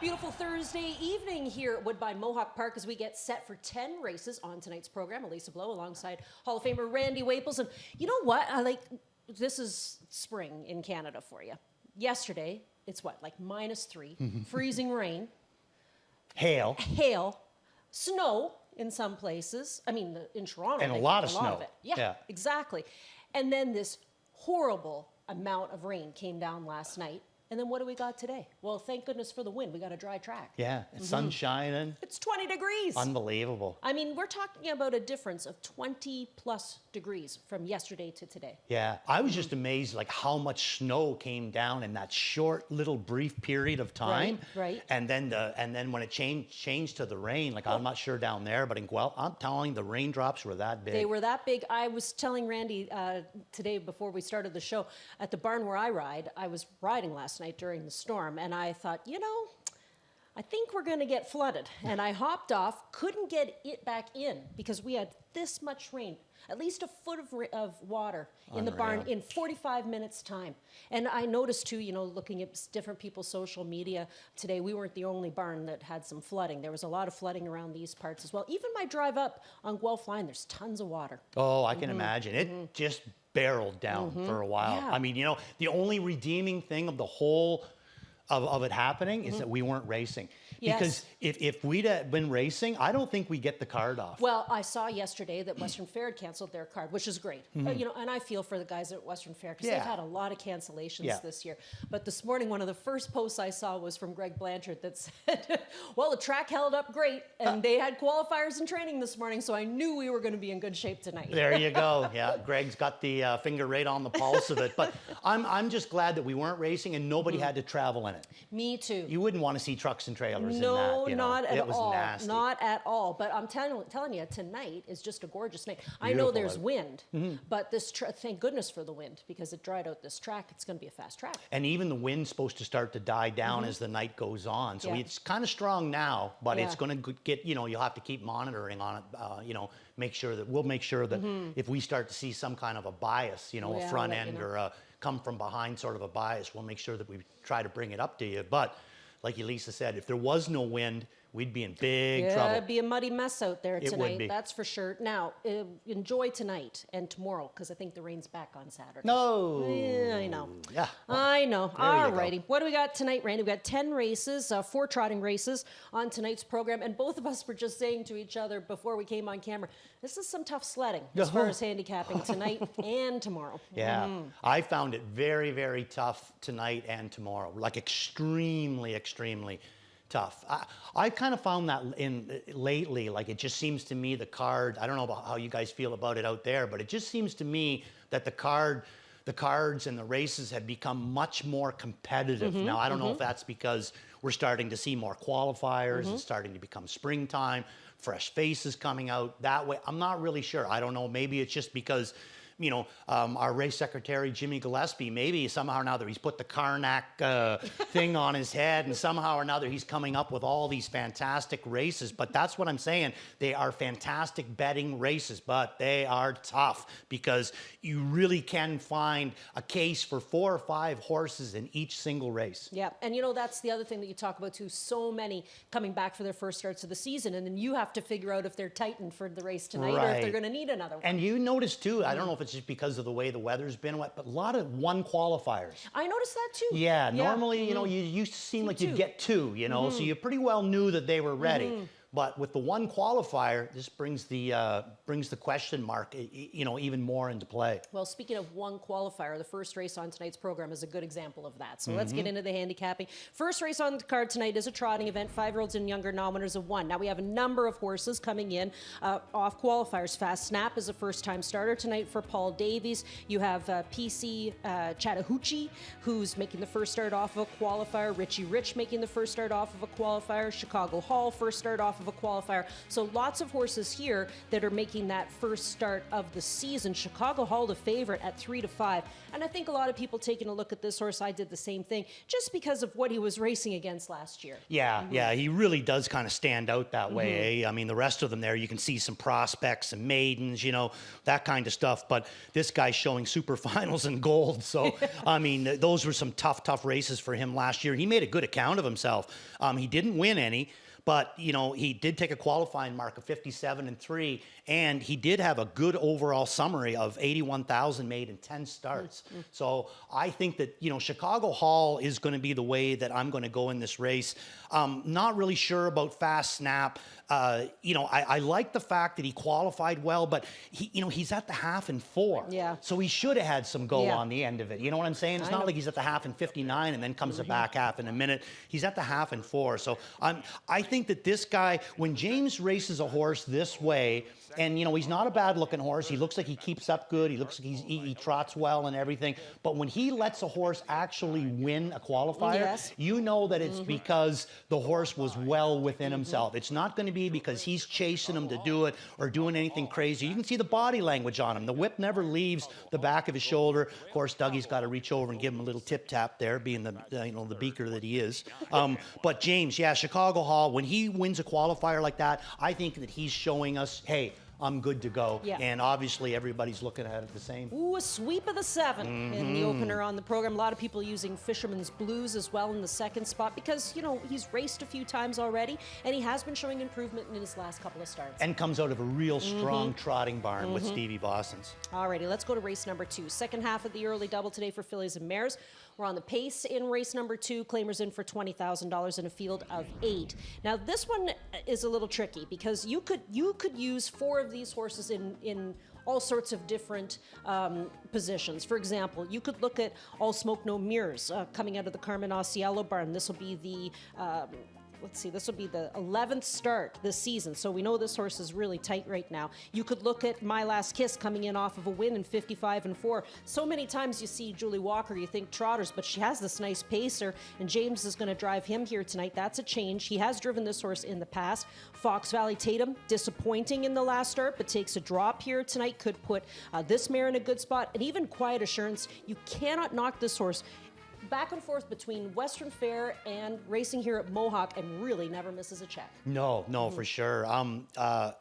Beautiful Thursday evening here at Woodbine Mohawk Park as we get set for 10 races on tonight's program. Elisa Blow alongside Hall of Famer Randy Waples. And you know what? This is spring in Canada for you. Yesterday, it's what, like -3, freezing rain. Hail, snow in some places. I mean, in Toronto. And a lot of snow. Of it. Yeah, exactly. And then this horrible amount of rain came down last night. And then what do we got today? Well, thank goodness for the wind. We got a dry track. Yeah, it's sun shining. It's 20 degrees. Unbelievable. I mean, we're talking about a difference of 20 plus degrees from yesterday to today. Yeah, I was just amazed like how much snow came down in that short little brief period of time. Right. And then when it changed to the rain, like I'm not sure down there, but in Guelph, I'm telling you, the raindrops were that big. They were that big. I was telling Randy today before we started the show, at the barn where I ride, I was riding last night during the storm, and I thought, you know, I think we're going to get flooded. And I hopped off, couldn't get it back in because we had this much rain, at least a foot of water in the barn in 45 minutes time. And I noticed too, you know, looking at different people's social media today, we weren't the only barn that had some flooding. There was a lot of flooding around these parts as well. Even my drive up on Guelph Line, there's tons of water. Oh, I can imagine. It just barreled down for a while. Yeah. I mean, you know, the only redeeming thing of the whole of it happening is that we weren't racing. Yes. Because if we'd been racing, I don't think we get the card off. Well, I saw yesterday that Western Fair had canceled their card, which is great. You know, and I feel for the guys at Western Fair because they've had a lot of cancellations this year. But this morning, one of the first posts I saw was from Greg Blanchard that said, well, the track held up great, and they had qualifiers and training this morning, so I knew we were going to be in good shape tonight. There you go. Yeah, Greg's got the finger right on the pulse of it. But I'm just glad that we weren't racing and nobody had to travel in it. Me too. You wouldn't want to see trucks and trailers in that. No, you know. not at it was all. Nasty. Not at all. But I'm telling you, tonight is just a gorgeous night. I Beautiful know there's out. wind, but this thank goodness for the wind because it dried out this track. It's going to be a fast track. And even the wind's supposed to start to die down as the night goes on. So it's kind of strong now, but it's going to get, you know, you'll have to keep monitoring on it, you know, we'll make sure that if we start to see some kind of a bias, you know, a front end or a come from behind sort of a bias, we'll make sure that we try to bring it up to you. But like Elisa said, if there was no wind, we'd be in big trouble. It'd be a muddy mess out there tonight. It would be. That's for sure. Now, enjoy tonight and tomorrow because I think the rain's back on Saturday. No. Yeah, I know. Yeah. Well, I know. All righty. Go. What do we got tonight, Randy? We've got 10 races, 4 trotting races on tonight's program. And both of us were just saying to each other before we came on camera, this is some tough sledding as far as handicapping tonight and tomorrow. Yeah. I found it very, very tough tonight and tomorrow. Like extremely, extremely tough. I kind of found that lately, like it just seems to me the card, I don't know about how you guys feel about it out there, but it just seems to me that the cards and the races have become much more competitive. Now, I don't know if that's because we're starting to see more qualifiers, it's starting to become springtime, fresh faces coming out that way. I'm not really sure. I don't know. Maybe it's just because, you know, our race secretary, Jimmy Gillespie, maybe somehow or another he's put the Karnak thing on his head and somehow or another he's coming up with all these fantastic races. But that's what I'm saying. They are fantastic betting races, but they are tough because you really can find a case for 4 or 5 horses in each single race. Yeah, and you know, that's the other thing that you talk about too. So many coming back for their first starts of the season, and then you have to figure out if they're tightened for the race tonight or if they're going to need another one. And you notice too, I don't know if it's just because of the way the weather's been wet, but a lot of 1 qualifiers. I noticed that too. Yeah, normally, you know, you used to seem like you'd get 2, you know, so you pretty well knew that they were ready. But with the 1 qualifier, this brings the question mark, you know, even more into play. Well, speaking of 1 qualifier, the first race on tonight's program is a good example of that. So let's get into the handicapping. First race on the card tonight is a trotting event, 5-year-olds and younger, nominators of 1. Now we have a number of horses coming in off qualifiers. Fast Snap is a first-time starter tonight for Paul Davies. You have PC Chattahoochee, who's making the first start off of a qualifier. Richie Rich making the first start off of a qualifier. Chicago Hall, first start off off of a qualifier. So lots of horses here that are making that first start of the season. Chicago Hall, the favorite at 3-5. And I think a lot of people taking a look at this horse, I did the same thing, just because of what he was racing against last year. Yeah, yeah, he really does kind of stand out that way. I mean, the rest of them there, you can see some prospects and maidens, you know, that kind of stuff. But this guy's showing super finals in gold. So, I mean, those were some tough races for him last year. He made a good account of himself. He didn't win any. But, you know, he did take a qualifying mark of 57-3, and he did have a good overall summary of 81,000 made in 10 starts. So I think that, you know, Chicago Hall is going to be the way that I'm going to go in this race. Not really sure about Fast Snap. You know, I like the fact that he qualified well, but he, you know, he's at the half in 4. Yeah. So he should have had some go on the end of it. You know what I'm saying? It's not like he's at the half in 59 and then comes the back half in a minute. He's at the half in 4. So I think that this guy, when James races a horse this way, and, you know, he's not a bad-looking horse. He looks like he keeps up good. He looks like he trots well and everything. But when he lets a horse actually win a qualifier, you know that it's because the horse was well within himself. It's not going to be because he's chasing him to do it or doing anything crazy. You can see the body language on him. The whip never leaves the back of his shoulder. Of course, Dougie's got to reach over and give him a little tip-tap there, being the you know, the beaker that he is. But James, yeah, Chicago Hall, when he wins a qualifier like that, I think that he's showing us, hey, I'm good to go. Yeah. And obviously everybody's looking at it the same. Ooh, a sweep of the 7 in the opener on the program. A lot of people using Fisherman's Blues as well in the second spot because, you know, he's raced a few times already and he has been showing improvement in his last couple of starts. And comes out of a real strong trotting barn with Stevie Boston's. Alrighty, let's go to race number 2. Second half of the early double today for fillies and mares. We're on the pace in race number 2. Claimers in for $20,000 in a field of 8. Now this one is a little tricky because you could use 4 of these horses in all sorts of different positions. For example, you could look at All Smoke No Mirrors coming out of the Carmen Osiello barn. This will be the let's see, this will be the 11th start this season, so we know this horse is really tight right now. You could look at My Last Kiss coming in off of a win in 55-4. So many times you see Julie Walker, you think trotters, but she has this nice pacer, and James is going to drive him here tonight. That's a change. He has driven this horse in the past. Fox Valley Tatum, disappointing in the last start, but takes a drop here tonight. Could put this mare in a good spot, and even Quiet Assurance. You cannot knock this horse. Back and forth between Western Fair and racing here at Mohawk, and really never misses a check. No, for sure.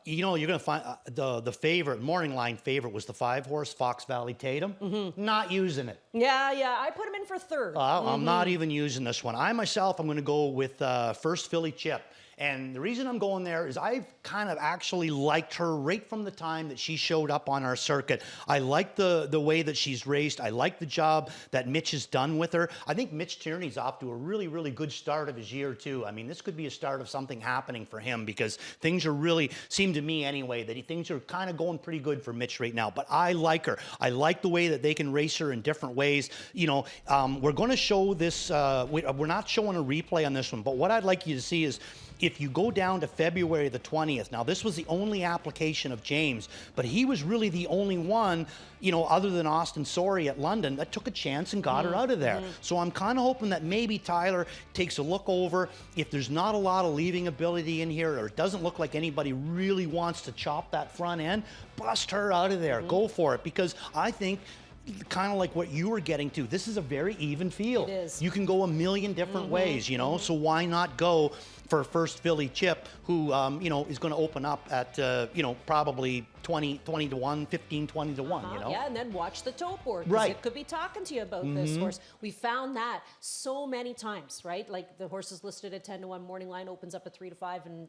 You know, you're going to find the favorite, morning line favorite was the 5-horse Fox Valley Tatum. Not using it. Yeah, I put him in for 3rd. I'm not even using this one. I myself, I'm going to go with First Philly Chip. And the reason I'm going there is I've kind of actually liked her right from the time that she showed up on our circuit. I like the way that she's raced. I like the job that Mitch has done with her. I think Mitch Tierney's off to a really good start of his year too. I mean, this could be a start of something happening for him because things are really, seem to me anyway, that things are kind of going pretty good for Mitch right now. But I like her. I like the way that they can race her in different ways. You know, we're going to show this, we're not showing a replay on this one, but what I'd like you to see is if you go down to February the 20th, now this was the only application of James, but he was really the only one, you know, other than Austin Sorey at London that took a chance and got her out of there. So I'm kind of hoping that maybe Tyler takes a look over. If there's not a lot of leaving ability in here, or it doesn't look like anybody really wants to chop that front end, bust her out of there. Go for it, because I think kind of like what you were getting to, this is a very even field. It is. You can go a million different ways, you know, so why not go for First Philly Chip, who, you know, is going to open up at, you know, probably 20 to 1, 15, 20 to 1, you know? Yeah, and then watch the tote board. Right. It could be talking to you about this horse. We found that so many times, right? Like the horse is listed at 10 to 1, morning line opens up at 3 to 5, and,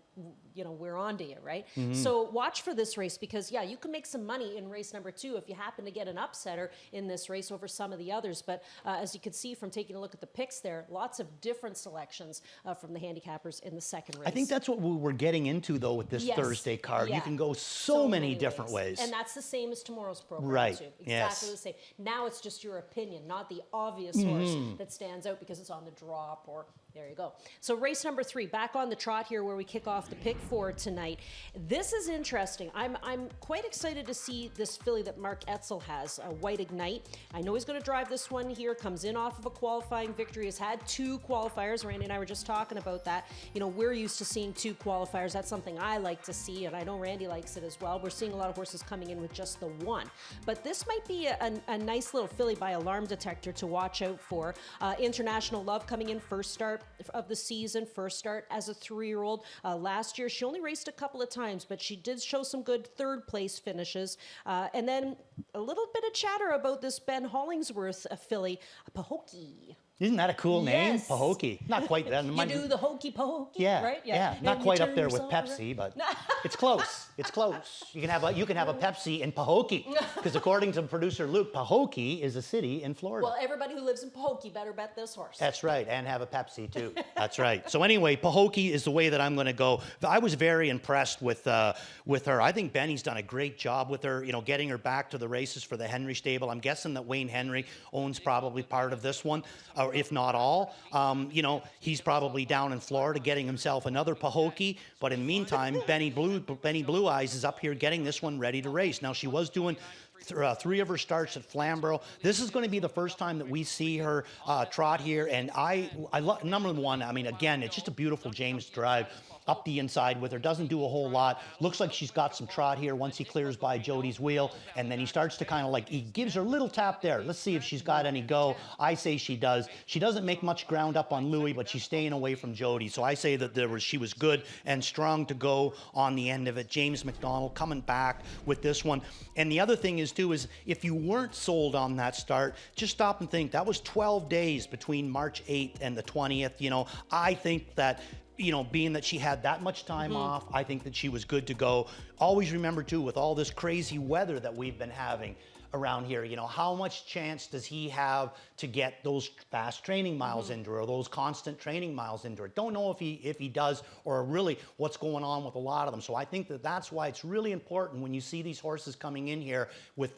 you know, we're on to you, right? So watch for this race because, yeah, you can make some money in race number 2 if you happen to get an upsetter in this race over some of the others. But as you can see from taking a look at the picks there, lots of different selections from the handicappers in the second race. I think that's what we were getting into, though, with this Thursday card. Yeah. You can go so many different ways. And that's the same as tomorrow's program, Right. too. Exactly Yes. the same. Now it's just your opinion, not the obvious horse that stands out because it's on the drop or There you go. So race number 3, back on the trot here where we kick off the pick 4 tonight. This is interesting. I'm quite excited to see this filly that Mark Etzel has, White Ignite. I know he's going to drive this one here, comes in off of a qualifying victory, has had 2 qualifiers. Randy and I were just talking about that. You know, we're used to seeing 2 qualifiers. That's something I like to see, and I know Randy likes it as well. We're seeing a lot of horses coming in with just the 1. But this might be a nice little filly by Alarm Detector to watch out for. International Love coming in first start of the season, first start as a 3-year-old. Last year, she only raced a couple of times, but she did show some good 3rd place finishes. And then a little bit of chatter about this Ben Hollingsworth filly, Pahokee. Isn't that a cool name? Yes. Pahokee. Not quite that. You do the hokey pokey, Yeah, right? yeah. And Not you quite up turn there with yourself Pepsi, around. but it's close. It's close. You can have a Pepsi in Pahokee, because according to producer Luke, Pahokee is a city in Florida. Well, everybody who lives in Pahokee better bet this horse. That's right, and have a Pepsi too. That's right. So anyway, Pahokee is the way that I'm going to go. I was very impressed with her. I think Benny's done a great job with her. You know, getting her back to the races for the Henry stable. I'm guessing that Wayne Henry owns probably part of this one, or if not all. You know, he's probably down in Florida getting himself another Pahokee. But in the meantime, Benny Blue Eyes is up here getting this one ready to race. Now, she was doing 3 of her starts at Flamborough. This is going to be the first time that we see her trot here. And I love, number 1, I mean, again, it's just a beautiful James drive up the inside with her. Doesn't do a whole lot. Looks like she's got some trot here once he clears by Jody's wheel. And then he starts to kind of like, he gives her a little tap there. Let's see if she's got any go. I say she does. She doesn't make much ground up on Louis, but she's staying away from Jody. So I say that she was good and strong to go on the end of it. James McDonald coming back with this one. And the other thing is too, is if you weren't sold on that start, just stop and think. That was 12 days between March 8th and the 20th. You know, I think that, you know, being that she had that much time off, I think that she was good to go. Always remember too, with all this crazy weather that we've been having around here, you know, how much chance does he have to get those fast training miles into her, or those constant training miles into her? Don't know if he does, or really what's going on with a lot of them. So I think that that's why it's really important when you see these horses coming in here with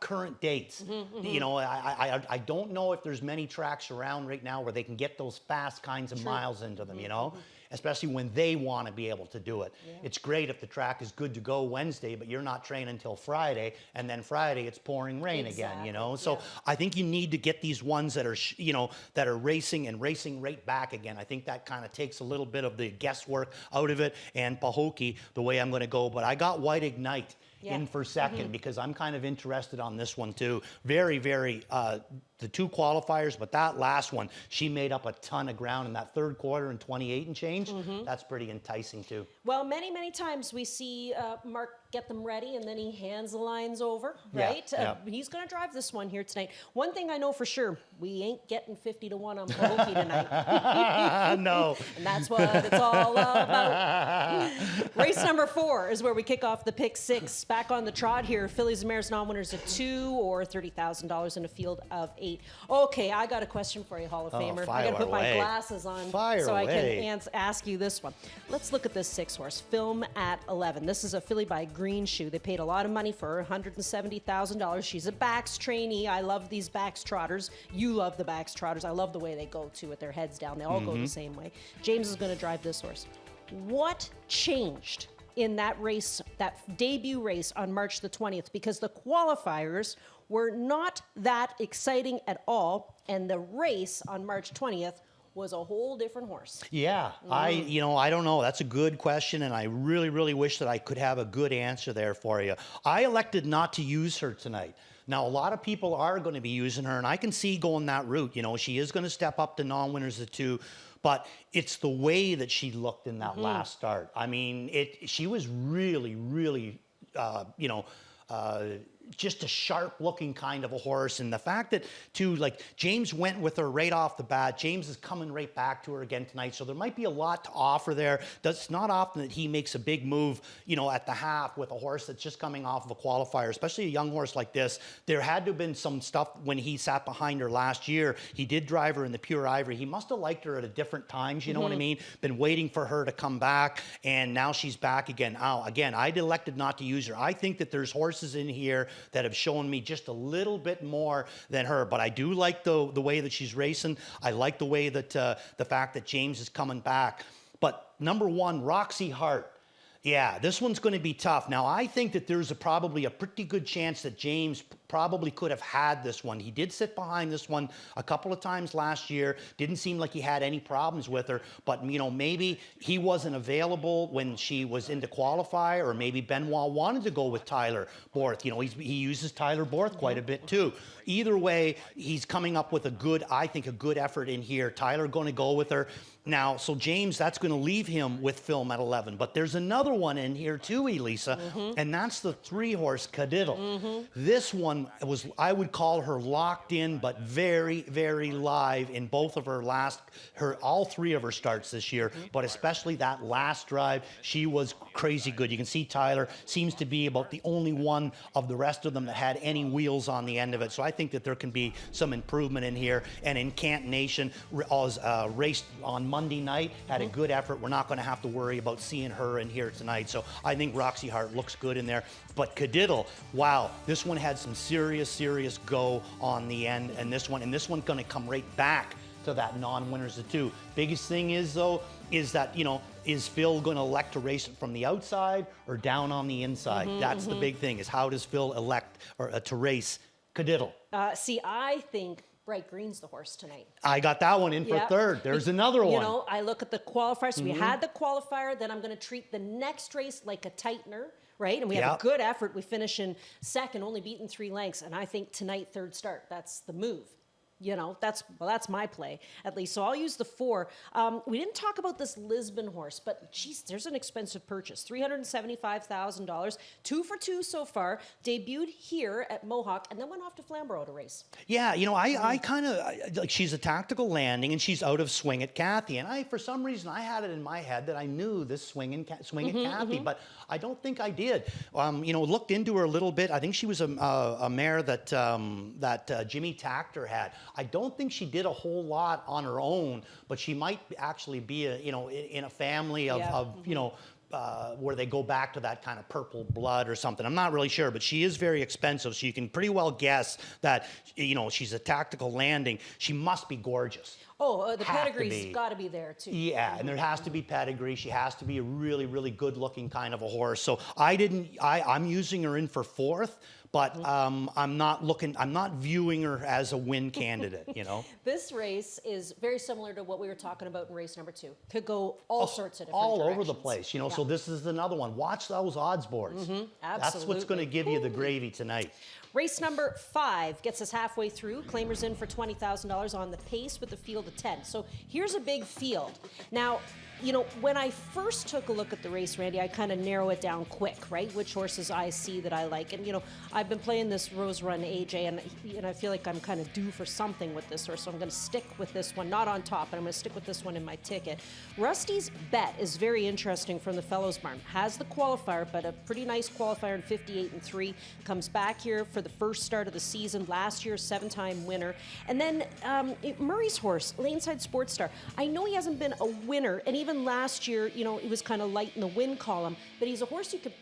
current dates. You know, I don't know if there's many tracks around right now where they can get those fast kinds of miles into them, you know? Especially when they want to be able to do it. Yeah. It's great if the track is good to go Wednesday, but you're not training until Friday, and then Friday it's pouring rain again, you know? So I think you need to get these ones that are, you know, that are racing right back again. I think that kind of takes a little bit of the guesswork out of it, and Pahokee, the way I'm going to go. But I got White Ignite in for second because I'm kind of interested on this one too. Very, very, the 2 qualifiers, but that last one, she made up a ton of ground in that 3rd quarter in 28 and change. That's pretty enticing too. Well, many, many times we see Mark get them ready and then he hands the lines over, right? He's going to drive this one here tonight. One thing I know for sure, we ain't getting 50 to 1 on Pahokee tonight. No. And that's what it's all about. Race number 4 is where we kick off the pick 6. Back on the trot here, fillies and mares non-winners at 2 or $30,000 in a field of 8. Okay, I got a question for you, Hall of Famer. I got to put my glasses on so I can ask you this one. Let's look at this 6 horse, Film at 11. This is a filly by Green Shoe. They paid a lot of money for her, $170,000. She's a backs trainee. I love these backs trotters. You love the backs trotters. I love the way they go too with their heads down. They all go the same way. James is going to drive this horse. What changed in that race, that debut race on March the 20th? Because the qualifiers were not that exciting at all, and the race on March 20th was a whole different horse. Yeah, I don't know. That's a good question, and I really, really wish that I could have a good answer there for you. I elected not to use her tonight. Now, a lot of people are going to be using her, and I can see going that route. You know, she is going to step up to non-winners at 2, but it's the way that she looked in that last start. I mean, she was really, really, just a sharp-looking kind of a horse. And the fact that, too, like, James went with her right off the bat. James is coming right back to her again tonight. So there might be a lot to offer there. It's not often that he makes a big move, you know, at the half with a horse that's just coming off of a qualifier, especially a young horse like this. There had to have been some stuff when he sat behind her last year. He did drive her in the Pure Ivory. He must have liked her at a different times, you know what I mean? Been waiting for her to come back, and now she's back again. Now, again, I'd elected not to use her. I think that there's horses in here that have shown me just a little bit more than her. But I do like the way that she's racing. I like the way that the fact that James is coming back. But number one, Roxy Hart. Yeah, this one's going to be tough. Now, I think that there's probably a pretty good chance that James probably could have had this one. He did sit behind this one a couple of times last year. Didn't seem like he had any problems with her. But, you know, maybe he wasn't available when she was into qualifier, or maybe Benoit wanted to go with Tyler Borth. You know, he uses Tyler Borth quite a bit too. Either way, he's coming up with I think a good effort in here. Tyler going to go with her. Now, so James, that's going to leave him with film at 11. But there's another one in here too, Elisa, and that's the 3-horse Cadiddle. This one was, I would call her locked in, but very, very live in both of all 3 of her starts this year, but especially that last drive, she was crazy good. You can see Tyler seems to be about the only one of the rest of them that had any wheels on the end of it. So I think that there can be some improvement in here. And in Kant Nation, raced on Monday night, had a good effort. We're not going to have to worry about seeing her in here tonight. So I think Roxy Hart looks good in there. But Cadiddle, wow, this one had some serious go on the end. And this one going to come right back to that non-winners of 2. Biggest thing is, though, is that, you know, is Phil going to elect to race it from the outside or down on the inside? That's the big thing, is how does Phil elect to race Cadiddle? See, I think Bright Green's the horse tonight. I got that one in for third. There's another one. You know, I look at the qualifier. So we had the qualifier. Then I'm going to treat the next race like a tightener, right? And we have a good effort. We finish in second, only beaten 3 lengths. And I think tonight, third start. That's the move. You know, that's my play, at least. So I'll use the 4. We didn't talk about this Lisbon horse, but geez, there's an expensive purchase. $375,000. 2 for 2 so far. Debuted here at Mohawk and then went off to Flamborough to race. Yeah, you know, I kind of, like, she's a tactical landing and she's out of Swing at Kathy. And for some reason, I had it in my head that I knew this Swing at Kathy, but I don't think I did. You know, looked into her a little bit. I think she was a mare that Jimmy Tactor had. I don't think she did a whole lot on her own, but she might actually be in a family of you know, where they go back to that kind of purple blood or something. I'm not really sure, but she is very expensive, so you can pretty well guess that, you know, she's a tactical landing. She must be gorgeous. Oh, the pedigree's got to be there too. Yeah, and there has to be pedigree. She has to be a really, really good-looking kind of a horse. So I'm using her in for 4th. But I'm not viewing her as a win candidate, you know? This race is very similar to what we were talking about in race number 2. Could go all sorts of different all directions. over the place, you know? Yeah. So this is another one. Watch those odds boards. Absolutely. That's what's going to give you the gravy tonight. Race number 5 gets us halfway through. Claimers in for $20,000 on the pace with a field of 10. So here's a big field. Now, you know, when I first took a look at the race, Randy, I kind of narrow it down quick, right? Which horses I see that I like. And, you know, I've been playing this Rose Run AJ, and I feel like I'm kind of due for something with this horse, so I'm going to stick with this one, not on top, but I'm going to stick with this one in my ticket. Rusty's Bet is very interesting from the Fellows Barn. Has the qualifier, but a pretty nice qualifier in 58-3. Comes back here for the first start of the season. Last year, 7-time winner. And then Murray's horse, Laneside Sports Star. I know he hasn't been a winner, and even last year, you know, it was kind of light in the win column, but he's a horse you could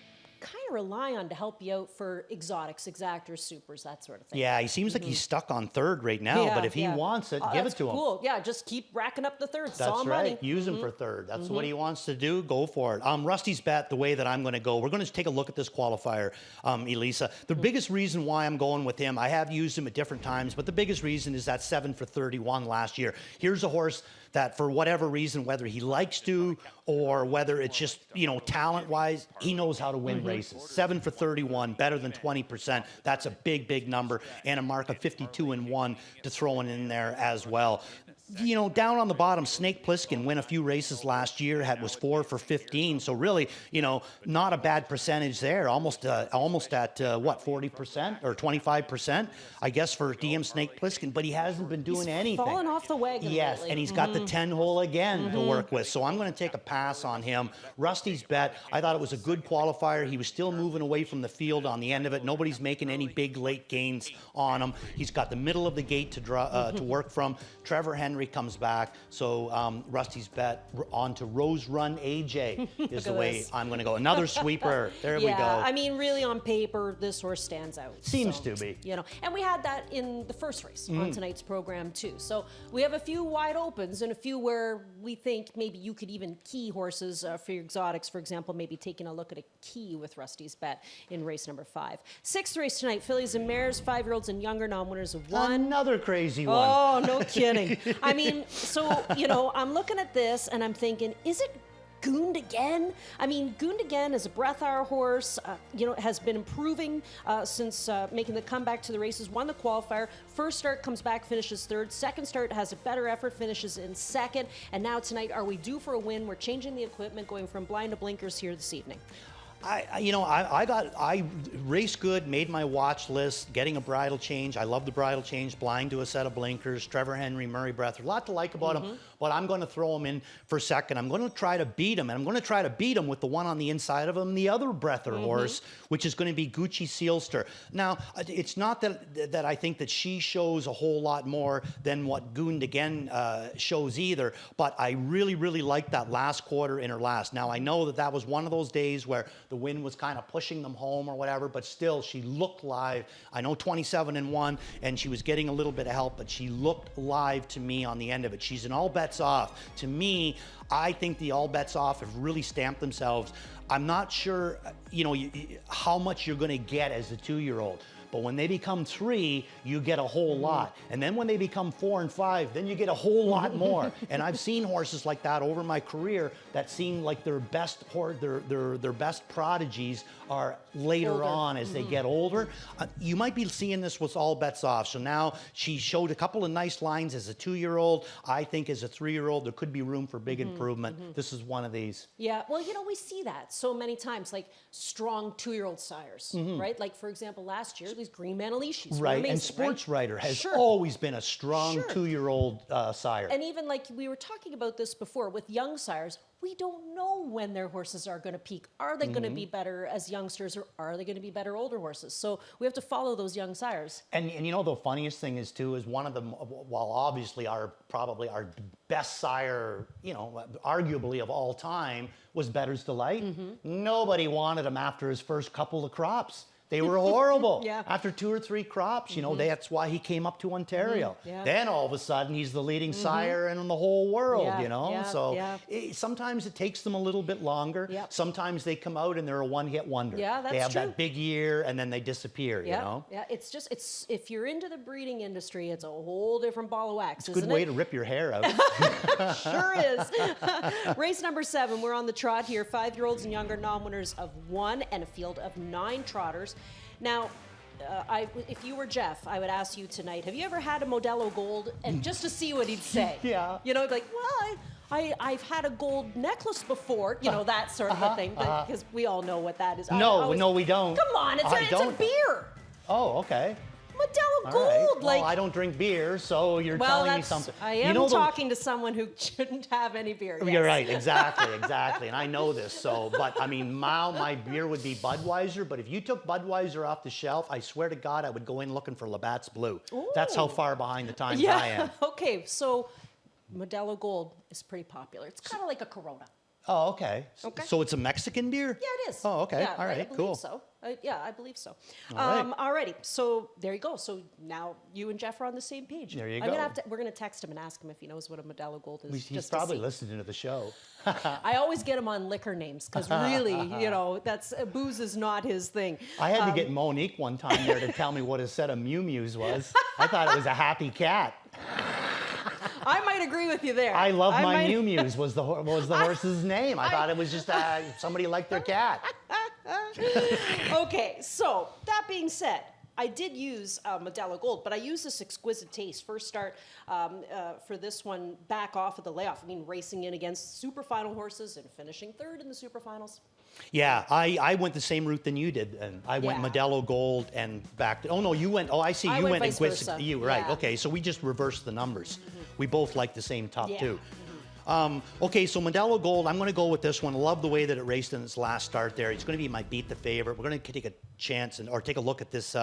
kind of rely on to help you out for exotics, exactors, supers, that sort of thing. Yeah, he seems like he's stuck on 3rd right now, but if he wants it, give it to him. Cool. Yeah, just keep racking up the 3rds. That's right. Use him for 3rd. That's what he wants to do. Go for it. Rusty's Bet, the way that I'm going to go, we're going to take a look at this qualifier, Elisa. The biggest reason why I'm going with him, I have used him at different times, but the biggest reason is that 7 for 31 last year. Here's a horse that, for whatever reason, whether he likes to or whether it's just, you know, talent-wise, he knows how to win races. 7 for 31, better than 20%. That's a big number, and a mark of 52-1 to throw in there as well. You know, down on the bottom, Snake Plissken won a few races last year, was 4 for 15. So really, you know, not a bad percentage there. Almost at what, 40% or 25%, I guess, for DM Snake Plissken. But he hasn't been doing anything. Fallen off the wagon. Yes, lately. And he's got the 10-hole again to work with. So I'm going to take a pass on him. Rusty's Bet, I thought it was a good qualifier. He was still moving away from the field on the end of it. Nobody's making any big late gains on him. He's got the middle of the gate to work from. Trevor Henry Henry comes back. So Rusty's bet on to Rose Run AJ is the way I'm going to go. Another sweeper. There we go. I mean, really on paper, this horse stands out. Seems to be. You know, and we had that in the first race on tonight's program too. So we have a few wide opens and a few where we think maybe you could even key horses for your exotics. For example, maybe taking a look at a key with Rusty's bet in race number 5. 6th race tonight, fillies and mares, 5-year-olds and younger, non-winners of 1. Another crazy one. Oh, no kidding. I mean, so, you know, I'm looking at this and I'm thinking, is it Goond again? I mean, Goond again is a breath hour horse, you know, has been improving since making the comeback to the races, won the qualifier. First start comes back, finishes 3rd. Second start has a better effort, finishes in 2nd. And now tonight, are we due for a win? We're changing the equipment, going from blind to blinkers here this evening. I raced good, made my watch list, getting a bridle change. I love the bridle change, blind to a set of blinkers. Trevor Henry, Murray Breath, a lot to like about him, but I'm going to throw him in for second. I'm going to try to beat him, and I'm going to try to beat him with the one on the inside of him, the other breather horse, which is going to be Gucci Sealster. Now, it's not that I think that she shows a whole lot more than what Goond again shows either, but I really, really like that last quarter in her last. Now, I know that was one of those days where the wind was kind of pushing them home or whatever, but still, she looked live. I know 27-1, and she was getting a little bit of help, but she looked live to me on the end of it. She's an all bets off. To me, I think the all bets off have really stamped themselves. I'm not sure, you know, how much you're going to get as a 2-year-old. But when they become 3, you get a whole lot. And then when they become 4 and 5, then you get a whole lot more. And I've seen horses like that over my career that seem like their best prodigies are later on as they get older. You might be seeing this with all bets off. So now she showed a couple of nice lines as a 2-year-old. I think as a 3-year-old, there could be room for big improvement. This is one of these. Yeah, well, you know, we see that so many times, like strong 2-year-old sires, right? Like, for example, last year, these Green Manalishis. Right, amazing, and Sports Writer has Sure. always been a strong Sure. 2-year-old sire. And even like we were talking about this before with young sires, we don't know when their horses are going to peak. Are they going to be better as youngsters, or are they going to be better older horses? So we have to follow those young sires. And you know, the funniest thing is too, is one of them, while obviously probably our best sire, you know, arguably of all time, was Better's Delight. Nobody wanted him after his first couple of crops. They were horrible. Yeah. After 2 or 3 crops, you know, that's why he came up to Ontario. Yeah. Then all of a sudden, he's the leading sire in the whole world, Yeah, you know? yeah, So yeah. Sometimes it takes them a little bit longer. Yep. Sometimes they come out and they're a one-hit wonder. Yeah, that's They have true. that big year and then they disappear, you know? Yeah, it's just, if you're into the breeding industry, it's a whole different ball of wax, Good way to rip your hair out. Sure is. Race number 7, we're on the trot here. 5-year-olds and younger, non-winners of 1 and a field of 9 trotters. Now, if you were Jeff, I would ask you tonight, have you ever had a Modelo Gold? And just to see what he'd say. Yeah. You know, like, well, I've had a gold necklace before, you know, that sort of a thing, because we all know what that is. No, we don't. Come on, it's a beer. Oh, okay. Modelo All Gold. right. Like, well, I don't drink beer, so you're telling me something. I am you know talking to someone who shouldn't have any beer. Yes. You're right, exactly, and I know this. So, but I mean, my beer would be Budweiser. But if you took Budweiser off the shelf, I swear to God, I would go in looking for Labatt's Blue. Ooh. That's how far behind the times I am. Okay, so Modelo Gold is pretty popular. It's kind of like a Corona. Oh, okay. Okay. So it's a Mexican beer? Yeah, it is. Oh, okay. Yeah, all right, I believe cool. So. Yeah, I believe so. All right. Alrighty, so there you go. So now you and Jeff are on the same page. There you go. We're gonna text him and ask him if he knows what a Modelo Gold is. He's probably listening to the show. I always get him on liquor names because really, you know, booze is not his thing. I had to get Monique one time there to tell me what a set of Mew Mews was. I thought it was a happy cat. I might agree with you there. I love my Mew Mews was the horse's name. I thought it was just somebody liked their cat. Okay, so that being said, I did use Modelo Gold, but I used this Exquisite Taste. First start for this one back off of the layoff. I mean, racing in against super final horses and finishing 3rd in the super finals. Yeah, I went the same route than you did, and I went Modelo Gold and back. Oh no, you went. Oh, I see. You went vice Exquisite. versa. You right? Yeah. Okay, so we just reversed the numbers. We both like the same top two. Okay, so Modelo Gold, I'm going to go with this one. I love the way that it raced in its last start there. It's going to be my beat the favorite. We're going to take a chance or take a look at this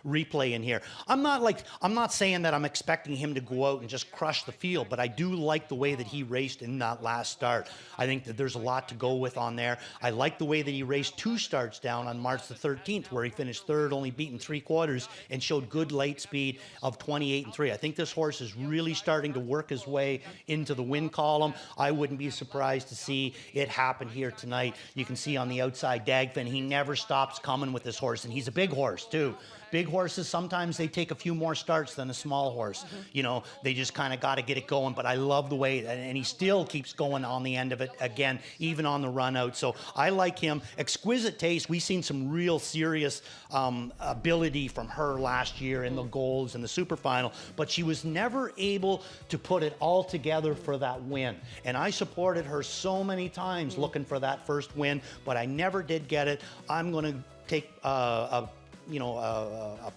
replay in here. I'm not saying that I'm expecting him to go out and just crush the field, but I do like the way that he raced in that last start. I think that there's a lot to go with on there. I like the way that he raced 2 starts down on March the 13th, where he finished 3rd, only beaten 3/4, and showed good late speed of 28-3. I think this horse is really starting to work his way into the win column. I wouldn't be surprised to see it happen here tonight. You can see on the outside Dagfin, he never stops coming with this horse, and he's a big horse too. Big horses, sometimes they take a few more starts than a small horse. You know, they just kind of got to get it going. But I love the way, and he still keeps going on the end of it again, even on the run out. So I like him. Exquisite Taste, we've seen some real serious ability from her last year in the Golds and the Super Final, but she was never able to put it all together for that win. And I supported her so many times looking for that first win, but I never did get it. I'm going to take a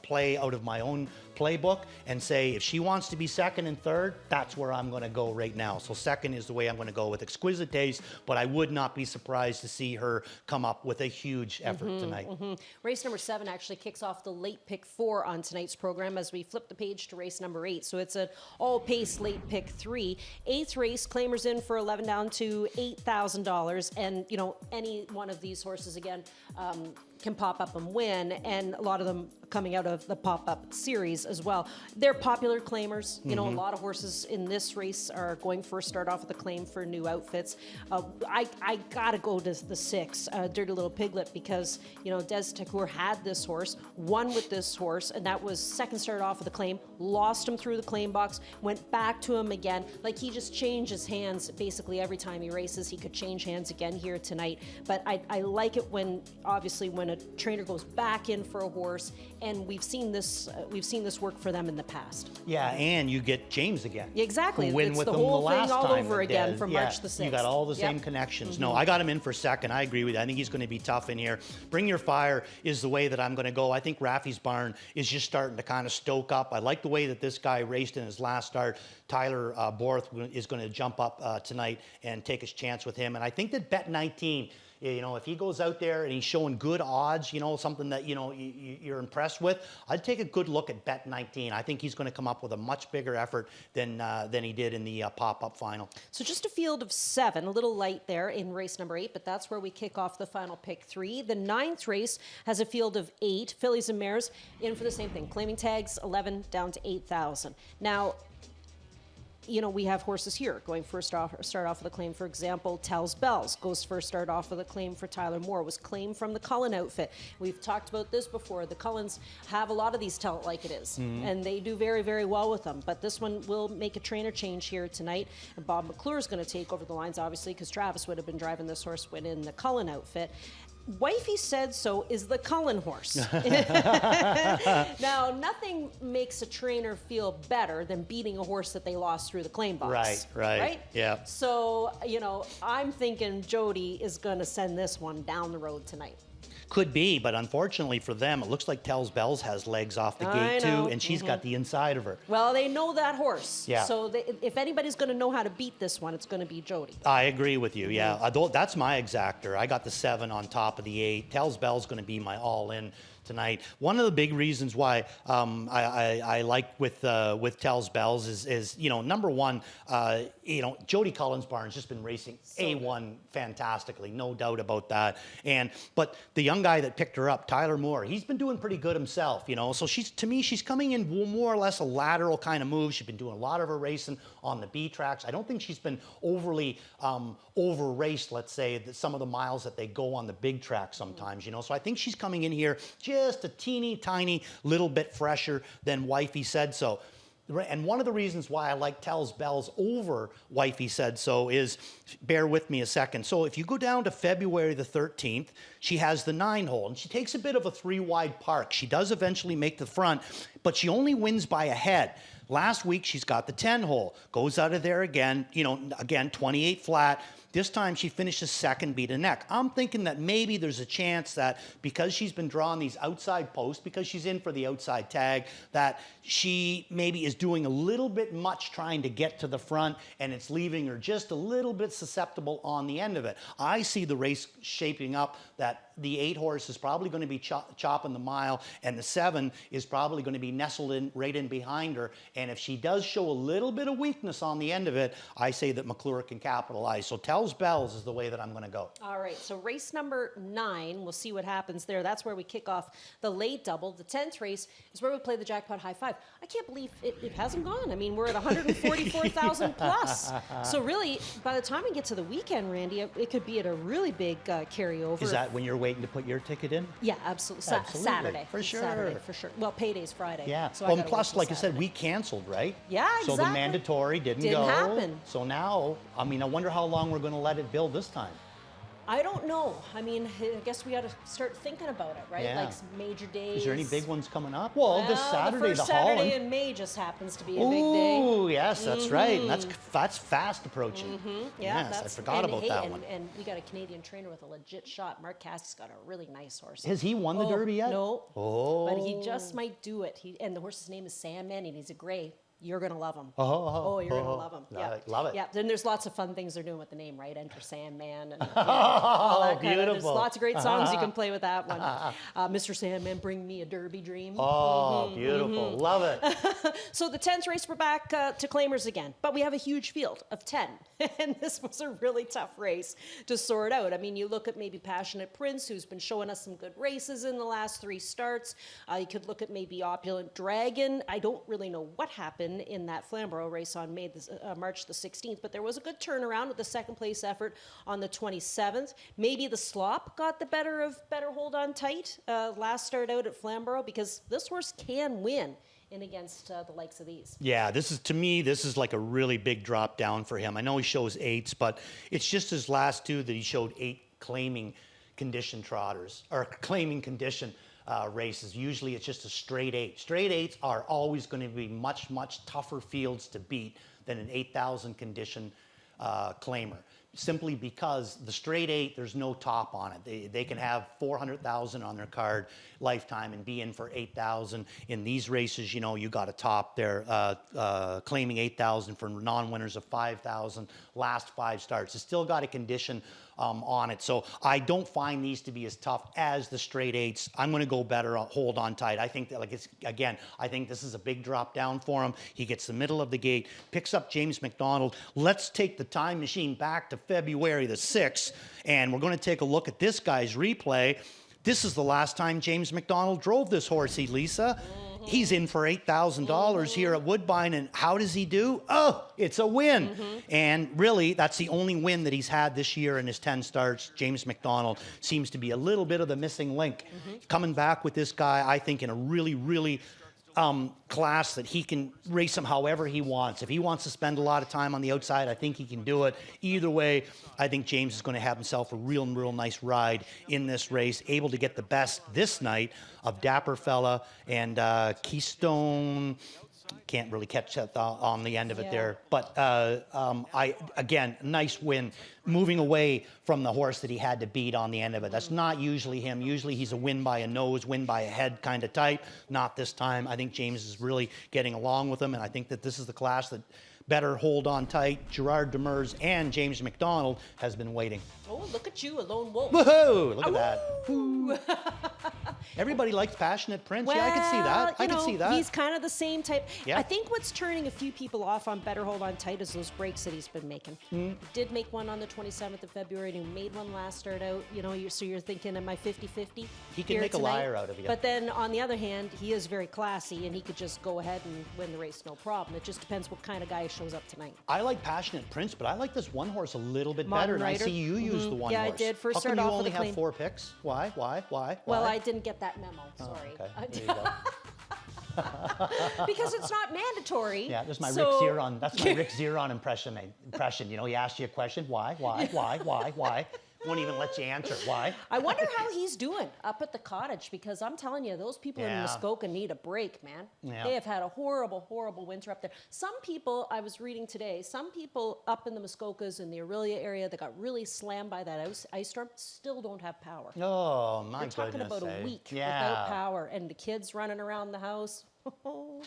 play out of my own playbook and say if she wants to be 2nd and 3rd, that's where I'm going to go right now. So 2nd is the way I'm going to go with Exquisite Taste, but I would not be surprised to see her come up with a huge effort tonight. Race number 7 actually kicks off the late pick 4 on tonight's program as we flip the page to race number 8. So it's an all-pace late pick 3. 8th race, claimers in for 11 down to $8,000, and you know any one of these horses again can pop up and win, and a lot of them coming out of the pop-up series as well. They're popular claimers. You know, a lot of horses in this race are going first start off with a claim for new outfits. I gotta go to the 6, Dirty Little Piglet, because you know Des Tacour had this horse, won with this horse, and that was 2nd start off with a claim, lost him through the claim box, went back to him again. Like he just changes hands basically every time he races. He could change hands again here tonight. But I like it when obviously when a trainer goes back in for a horse, and we've seen this work for them in the past. Yeah, and you get James again. Exactly. Who win It's with the them whole the last thing all time over that again Des- from yeah, March the 6th. You got all the same connections. No, I got him in for 2nd. I agree with you. I think he's going to be tough in here. Bring Your Fire is the way that I'm going to go. I think Raffy's Barn is just starting to kind of stoke up. I like the way that this guy raced in his last start. Tyler Borth is going to jump up tonight and take his chance with him. And I think that Bet 19, you know, if he goes out there and he's showing good odds, you know, something that, you know, you're impressed with, I'd take a good look at Bet 19. I think he's going to come up with a much bigger effort than he did in the pop-up final. So just a field of 7, a little light there in race number 8, but that's where we kick off the final pick 3. The 9th race has a field of 8, fillies and mares in for the same thing. Claiming tags 11 down to 8,000. Now, you know, we have horses here going first off, start off with a claim, for example, Tells Bells goes first start off with a claim for Tyler Moore, was claimed from the Cullen outfit. We've talked about this before. The Cullens have a lot of these Tell It Like It Is, and they do very, very well with them. But this one will make a trainer change here tonight. And Bob McClure is going to take over the lines, obviously, because Travis would have been driving this horse when in the Cullen outfit. Wifey Said So is the Cullen horse. Now, nothing makes a trainer feel better than beating a horse that they lost through the claim box. Right? Yeah. So, you know, I'm thinking Jody is going to send this one down the road tonight. Could be, but unfortunately for them, it looks like Tells Bells has legs off the gate too, and she's got the inside of her. Well, they know that horse. Yeah. So if anybody's going to know how to beat this one, it's going to be Jody. I agree with you, yeah. Although that's my exactor. I got the 7 on top of the 8. Tells Bell's going to be my all-in tonight. One of the big reasons why I like with Tells Bells is you know, number one, you know, Jody Cullen's barn's just been racing A1 fantastically, no doubt about that. But the young guy that picked her up, Tyler Moore, he's been doing pretty good himself, you know. So to me, she's coming in more or less a lateral kind of move. She's been doing a lot of her racing on the B tracks. I don't think she's been overly over raced, let's say, some of the miles that they go on the big track sometimes, you know. So I think she's coming in here just a teeny tiny little bit fresher than Wifey Said So. And one of the reasons why I like Tells Bells over Wifey Said So is, bear with me a second. So if you go down to February the 13th, she has the 9-hole, and she takes a bit of a 3-wide park. She does eventually make the front, but she only wins by a head. Last week, she's got the 10-hole, goes out of there again, you know, again, 28 flat, This time she finishes second, beat a neck. I'm thinking that maybe there's a chance that because she's been drawing these outside posts, because she's in for the outside tag, that she maybe is doing a little bit much trying to get to the front, and it's leaving her just a little bit susceptible on the end of it. I see the race shaping up that the 8 horse is probably going to be chopping the mile, and the 7 is probably going to be nestled in right in behind her. And if she does show a little bit of weakness on the end of it, I say that McClure can capitalize. So Tells Bells is the way that I'm going to go. All right, so race number 9, we'll see what happens there. That's where we kick off the late double. The 10th race is where we play the jackpot high 5. I can't believe it hasn't gone. I mean, we're at 144,000 plus. So really, by the time we get to the weekend, Randy, it could be at a really big carryover. Is that when you're waiting to put your ticket in? Yeah, absolutely. Absolutely. Saturday. For sure. Saturday, for sure. Well, payday's Friday. Yeah. So Well, I and plus, like I said, we canceled, right? Yeah, exactly. So the mandatory didn't go. happen. So now, I mean, I wonder how long we're going to let it build this time. I don't know. I mean, I guess we got to start thinking about it, right? Yeah. Like some major days. Is there any big ones coming up? Well, this Saturday, the first the Holland. Saturday in May just happens to be a big day. Ooh, yes, that's right. And that's fast approaching. Yeah, yes, I forgot about that one. And we got a Canadian trainer with a legit shot. Mark Cassie's got a really nice horse. Has he won the Derby yet? No. Oh. But he just might do it. And the horse's name is Sandman, and he's a gray. You're going to love him. You're going to love him. Yeah. Love it. Yeah, then there's lots of fun things they're doing with the name, right? Enter Sandman. And, all that beautiful. there's lots of great songs you can play with that one. Mr. Sandman, Bring Me a Derby Dream. Oh, beautiful. Love it. So the 10th race, we're back to claimers again. But we have a huge field of 10. And this was a really tough race to sort out. I mean, you look at maybe Passionate Prince, who's been showing us some good races in the last 3 starts. You could look at maybe Opulent Dragon. I don't really know what happened in that Flamborough race on March the 16th, but there was a good turnaround with the second place effort on the 27th. Maybe the slop got the better of Better Hold On Tight last start out at Flamborough, because this horse can win in against the likes of these. Yeah, to me, this is like a really big drop down for him. I know he shows 8s, but it's just his last 2 that he showed 8 claiming condition trotters, or claiming condition races. Usually it's just a straight 8. Straight 8s are always going to be much, much tougher fields to beat than an 8,000 condition claimer. Simply because the straight 8, there's no top on it. They can have 400,000 on their card lifetime and be in for 8,000. In these races, you know, you got a top there claiming 8,000 for non-winners of 5,000. Last 5 starts. It's still got a condition on it. So I don't find these to be as tough as the straight 8s. I'm going to go Better Hold On Tight. I think that, I think this is a big drop down for him. He gets the middle of the gate, picks up James McDonald. Let's take the time machine back to February the 6th, and we're going to take a look at this guy's replay. This is the last time James McDonald drove this horse, Elisa. He's in for $8,000 here at Woodbine, and how does he do? Oh, it's a win. And really, that's the only win that he's had this year in his 10 starts. James McDonald seems to be a little bit of the missing link. Coming back with this guy, I think, in a really, really class that he can race him however he wants. If he wants to spend a lot of time on the outside, I think he can do it. Either way, I think James is going to have himself a real nice ride in this race, able to get the best this night of Dapper Fella and Keystone. Can't really catch that on the end of it there. But again, nice win, moving away from the horse that he had to beat on the end of it. That's not usually him. Usually he's a win by a nose, win by a head kind of type. Not this time. I think James is really getting along with him, and I think that this is the class that Better Hold On Tight, Gerard Demers, and James McDonald has been waiting. Oh, look at you, a lone wolf. Woohoo! Look at that. Everybody likes Passionate Prince. Well, yeah, I can see that. I can know, see that. He's kind of the same type. Yeah. I think what's turning a few people off on Better Hold On Tight is those breaks that he's been making. He did make one on the 27th of February, and he made one last start out. You know, so you're thinking, am I 50-50? He can make a liar out of you. But then, on the other hand, he is very classy, and he could just go ahead and win the race, no problem. It just depends what kind of guy shows up tonight. I like Passionate Prince, but I like this one horse a little bit Modern better. And Rider. I see you use the one Yeah, horse. I did. First How come start you off only with a have clean- 4 picks? Why? Well, I didn't get that memo. Sorry. Okay, there you go. Because it's not mandatory. Yeah, there's my so- Rick Zeron. That's my Rick Zeron impression. You know, he asked you a question. Why? Won't even let you answer. Why? I wonder how he's doing up at the cottage, because I'm telling you, those people in Yeah. Muskoka need a break, man. Yeah. They have had a horrible, horrible winter up there. Some people, I was reading today, some people up in the Muskokas in the Aurelia area that got really slammed by that ice storm still don't have power. Oh, my We're talking goodness. about a eh? week Yeah. without power, and the kids running around the house.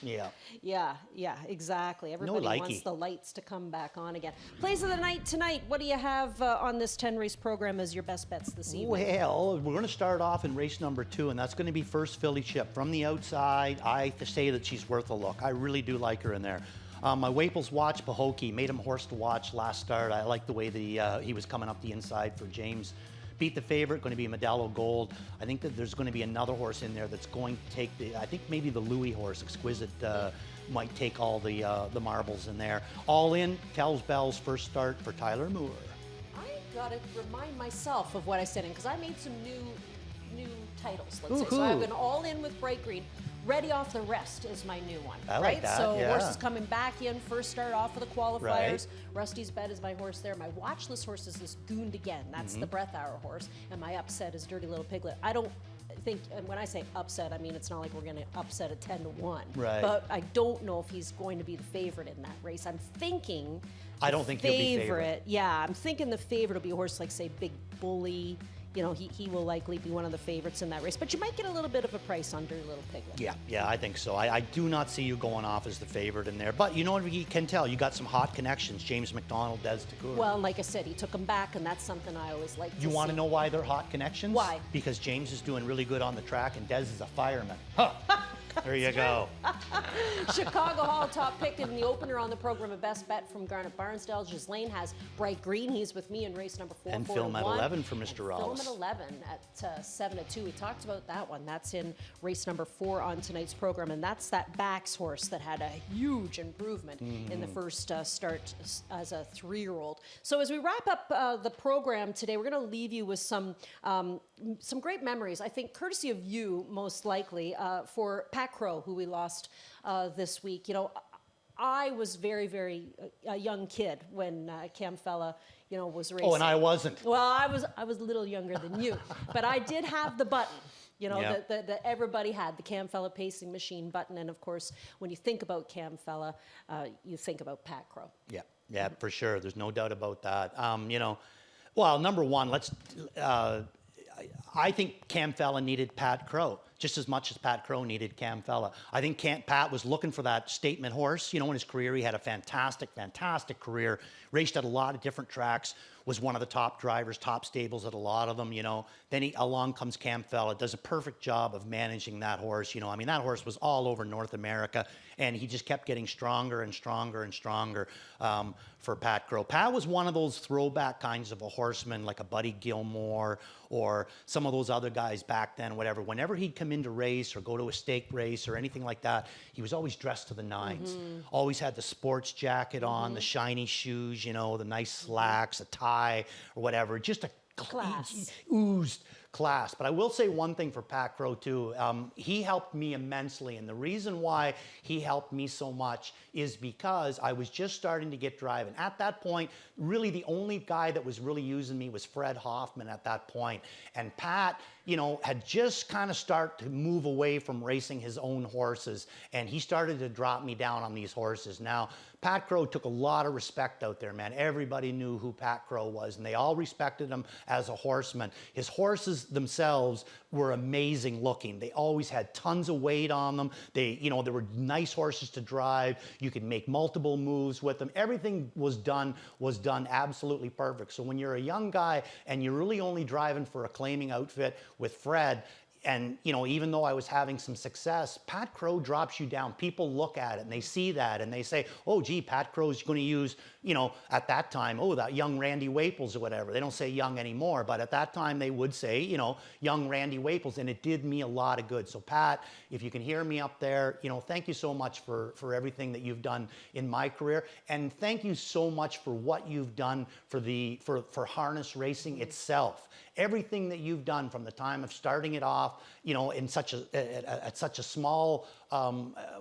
Yeah. Yeah, exactly. Everybody likey. wants the lights to come back on again. Plays of the night tonight. What do you have on this 10 race program as your best bets this evening? Well, we're going to start off in race number 2, and that's going to be First Philly Chip. From the outside, I say that she's worth a look. I really do like her in there. My Waples watch, Pahokee, made him horse to watch last start. I like the way that he was coming up the inside for James. Beat the favorite, going to be Modelo Gold. I think that there's going to be another horse in there that's going to take I think maybe the Louis horse, Exquisite, might take all the marbles in there. All in, Tells Bells, first start for Tyler Moore. I got to remind myself of what I said in, because I made some new titles, let's say. So I've been all in with Bright Green. Ready Off the Rest is my new one. I like right? that, So yeah. horses coming back in, first start off for the qualifiers. Right. Rusty's Bet is my horse there. My watch list horse is this Gooned Again. That's Mm-hmm. the Breath Hour horse. And my upset is Dirty Little Piglet. I don't think, and when I say upset, I mean it's not like we're going to upset at 10-1. Right. But I don't know if he's going to be the favorite in that race. I'm thinking I don't think he'll be favorite. favorite. Yeah, I'm thinking the favorite will be a horse like, say, Big Bully. You know, he will likely be one of the favorites in that race. But you might get a little bit of a price on Dirty Little Piglet. Yeah, I think so. I do not see you going off as the favorite in there. But you know what, you can tell, you got some hot connections. James McDonald, Des DeCoeur. Well, and like I said, he took them back, and that's something I always like to You want to see. know why they're hot connections? Why? Because James is doing really good on the track and Des is a fireman. Huh. There you go. Chicago Hall top pick in the opener on the program, a best bet from Garnet Barnsdale. Ghislaine has Bright Green. He's with me in race number 4. And 4 Film at 1. 11 for Mr. And Film Rollis. at 11 at 7-2. We talked about that one. That's in race number 4 on tonight's program, and that's that Bax horse that had a huge improvement in the first start as a 3-year-old. So as we wrap up the program today, we're going to leave you with some great memories, I think, courtesy of you, most likely, for Pat Crow, who we lost this week. You know, I was very, very a young kid when Cam Fella, you know, was racing. Oh, and I wasn't. Well, I was a little younger than you, but I did have the button. You know, Yep. that everybody had, the Cam Fella pacing machine button. And of course, when you think about Cam Fella, you think about Pat Crow. Yeah, for sure. There's no doubt about that. You know, well, number one, I think Cam Fella needed Pat Crow just as much as Pat Crow needed Cam Fella. I think Pat was looking for that statement horse. You know, in his career, he had a fantastic career, raced at a lot of different tracks, was one of the top drivers, top stables at a lot of them, you know. Then along comes Cam Fella, does a perfect job of managing that horse. You know, I mean, that horse was all over North America, and he just kept getting stronger and stronger and stronger for Pat Crow. Pat was one of those throwback kinds of a horseman, like a Buddy Gilmore or some of those other guys back then, whatever. Whenever he'd come into race or go to a stake race or anything like that, he was always dressed to the nines. Always had the sports jacket on, the shiny shoes, you know, the nice slacks, a tie or whatever. Just a Class. Oozed class. But I will say one thing for Pat Crow too. He helped me immensely, and the reason why he helped me so much is because I was just starting to get driving. At that point, really the only guy that was really using me was Fred Hoffman at that point. And Pat, you know, had just kind of started to move away from racing his own horses, and he started to drop me down on these horses. Now, Pat Crow took a lot of respect out there, man. Everybody knew who Pat Crow was, and they all respected him as a horseman. His horses themselves were amazing looking. They always had tons of weight on them. They, you know, they were nice horses to drive. You could make multiple moves with them. Everything was done absolutely perfect. So when you're a young guy and you're really only driving for a claiming outfit with Fred, and, you know, even though I was having some success, Pat Crow drops you down. People look at it and they see that and they say, oh, gee, Pat Crow's going to use, you know, at that time, oh, that young Randy Waples or whatever. They don't say young anymore, but at that time they would say, you know, young Randy Waples, and it did me a lot of good. So, Pat, if you can hear me up there, you know, thank you so much for everything that you've done in my career, and thank you so much for what you've done for harness racing itself. Everything that you've done from the time of starting it off, you know, in such a small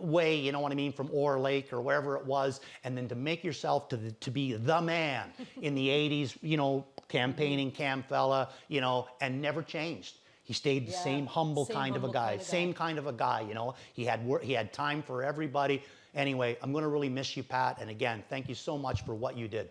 way, you know what I mean, from Orr Lake or wherever it was, and then to make yourself to be the man in the 80s, you know, campaigning cam fella, you know, and never changed. He stayed the Yeah, same humble same kind of a humble guy, kind of same guy. kind of a guy, you know. He had time for everybody. Anyway, I'm going to really miss you, Pat. And again, thank you so much for what you did.